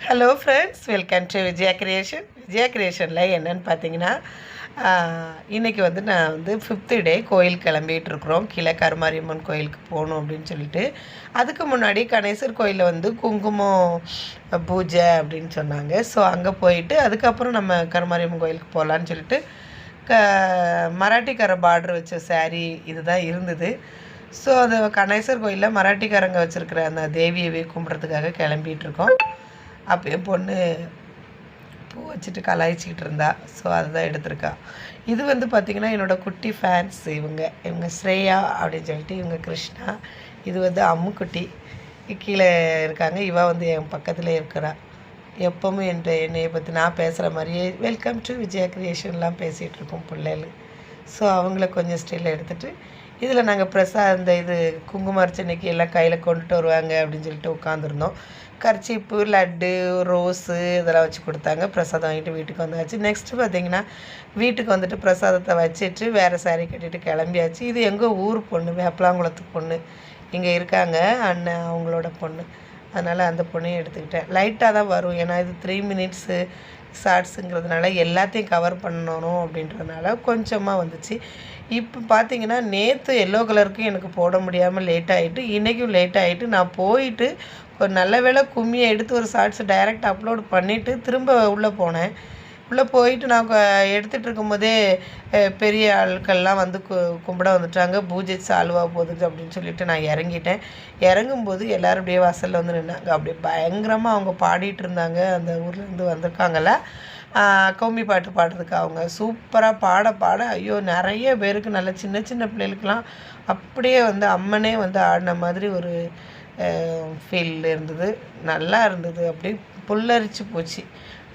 Hello friends, welcome to Vijaya creation. Vijaya கிரியேஷனில் என்னென்னு பார்த்தீங்கன்னா, இன்றைக்கி வந்து நான் வந்து 5th டே கோயில் கிளம்பிகிட்ருக்குறோம். கீழே கருமாரியம்மன் கோயிலுக்கு போகணும் அப்படின்னு சொல்லிட்டு. அதுக்கு முன்னாடி கணேசர் கோயிலில் வந்து குங்குமம் பூஜை அப்படின்னு சொன்னாங்க. ஸோ அங்கே போயிட்டு அதுக்கப்புறம் நம்ம கருமாரியம்மன் கோயிலுக்கு போகலான்னு சொல்லிட்டு மராட்டிக்கார பார்டர் வச்ச சாரீ இதுதான் இருந்தது. ஸோ அது கணேசர் கோயிலில் மராட்டிக்காரங்க வச்சுருக்கிற அந்த தேவியவே கும்பிட்றதுக்காக கிளம்பிகிட்ருக்கோம். அப்போ என் பொண்ணு பூ வச்சுட்டு கலாய்ச்சிக்கிட்டு இருந்தா. ஸோ அதுதான் எடுத்திருக்கா. இது வந்து பார்த்திங்கன்னா என்னோடய குட்டி ஃபேன்ஸ். இவங்க ஸ்ரேயா அப்படின்னு சொல்லிட்டு, இவங்க கிருஷ்ணா, இது வந்து அம்முக்குட்டி கீழே இருக்காங்க. இவள் வந்து என் பக்கத்தில் இருக்கிறா. எப்போவும் என்னையை பற்றி நான் பேசுகிற மாதிரியே வெல்கம் டு விஜயா கிரியேஷன்லாம் பேசிகிட்ருக்கோம் பிள்ளைகள். ஸோ அவங்கள கொஞ்சம் ஸ்டில் எடுத்துகிட்டு இதில் நாங்கள் இந்த இது குங்கும அர்ச்சனைக்கு எல்லாம் கையில் கொண்டுட்டு வருவாங்க அப்படின்னு சொல்லிட்டு உட்காந்துருந்தோம். கர்ச்சீப்பு, லட்டு, ரோஸு இதெல்லாம் வச்சு கொடுத்தாங்க. பிரசாதம் வாங்கிட்டு வீட்டுக்கு வந்தாச்சு. நெக்ஸ்ட்டு பார்த்திங்கன்னா வீட்டுக்கு வந்துட்டு பிரசாதத்தை வச்சுட்டு வேறு சாரீ கட்டிட்டு கிளம்பியாச்சு. இது எங்கள் ஊர் பொண்ணு, வேப்பலாங்குளத்து பொண்ணு. இங்கே இருக்காங்க அண்ணன், அவங்களோட பொண்ணு. அதனால் அந்த பொண்ணையும் எடுத்துக்கிட்டேன். லைட்டாக தான் வரும், ஏன்னா இது 3 மினிட்ஸு ஷார்ட்ஸுங்கிறதுனால எல்லாத்தையும் கவர் பண்ணணும் அப்படின்றதுனால கொஞ்சமாக வந்துச்சு. இப்போ பார்த்தீங்கன்னா நேற்று எல்லோ கலருக்கு எனக்கு போட முடியாமல் லேட் ஆகிட்டு, இன்றைக்கும் லேட் ஆகிட்டு நான் போயிட்டு ஒரு நல்ல வேளை கும்மியை எடுத்து ஒரு ஷார்ட்ஸை டைரெக்ட் அப்லோட் பண்ணிவிட்டு திரும்ப உள்ளே போனேன். உள்ளே போயிட்டு நான் எடுத்துகிட்டு இருக்கும்போதே பெரிய ஆட்கள்லாம் வந்து கும்பிட வந்துட்டாங்க. பூஜை சால்வாக போகுது அப்படின்னு சொல்லிட்டு நான் இறங்கிட்டேன். இறங்கும்போது எல்லோரும் அப்படியே வாசலில் வந்து நின்னாங்க. அப்படியே பயங்கரமாக அவங்க பாடிட்டு இருந்தாங்க. அந்த ஊர்லேருந்து வந்திருக்காங்கல்ல, கௌமி பாட்டு பாடுறதுக்கு. அவங்க சூப்பராக பாட ஐயோ நிறைய பேருக்கு, நல்ல சின்ன சின்ன பிள்ளைகளுக்கெல்லாம் அப்படியே வந்து அம்மனே வந்து ஆடின மாதிரி ஒரு ஃபீல் இருந்தது. நல்லா இருந்தது. அப்படியே புல்லரிச்சு போச்சு.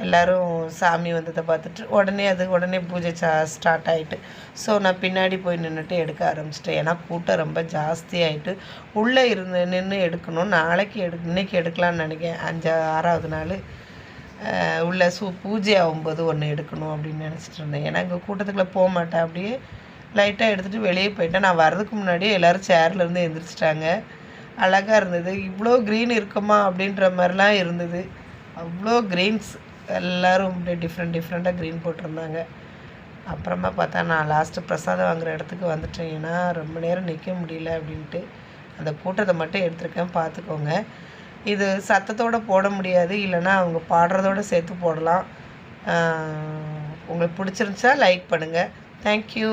எல்லோரும் சாமி வந்ததை பார்த்துட்டு உடனே பூஜை ஸ்டார்ட் ஆகிட்டு. ஸோ நான் பின்னாடி போய் நின்றுட்டு எடுக்க ஆரம்பிச்சிட்டேன். ஏன்னா கூட்டம் ரொம்ப ஜாஸ்தி ஆகிட்டு உள்ளே நின்று எடுக்கணும். இன்றைக்கி எடுக்கலான்னு நினைக்கிறேன். 6வது நாள் உள்ள பூஜை ஆகும்போது ஒன்று எடுக்கணும் அப்படின்னு நினச்சிட்டு இருந்தேன். ஏன்னா இங்கே கூட்டத்துக்குள்ளே போக மாட்டேன். அப்படியே லைட்டாக எடுத்துகிட்டு வெளியே போயிட்டேன். நான் வர்றதுக்கு முன்னாடியே எல்லோரும் சேர்லேருந்து எழுந்திரிச்சிட்டாங்க. அழகாக இருந்தது. இவ்வளோ க்ரீன் இருக்குமா அப்படின்ற மாதிரிலாம் இருந்தது. அவ்வளோ க்ரீன்ஸ், எல்லோரும் அப்படியே டிஃப்ரெண்ட்டாக க்ரீன் போட்டிருந்தாங்க. அப்புறமா பார்த்தா நான் லாஸ்ட்டு பிரசாதம் வாங்குகிற இடத்துக்கு வந்துட்டேன். ஏன்னா ரொம்ப நேரம் நிற்க முடியல அப்படின்ட்டு அந்த கூட்டத்தை மட்டும் எடுத்துருக்கேன், பார்த்துக்கோங்க. இது சத்தத்தோடு போட முடியாது, இல்லைன்னா அவங்க பாடுறதோடு சேர்த்து போடலாம். உங்களுக்கு பிடிச்சிருந்துச்சா லைக் பண்ணுங்கள். தேங்க்யூ.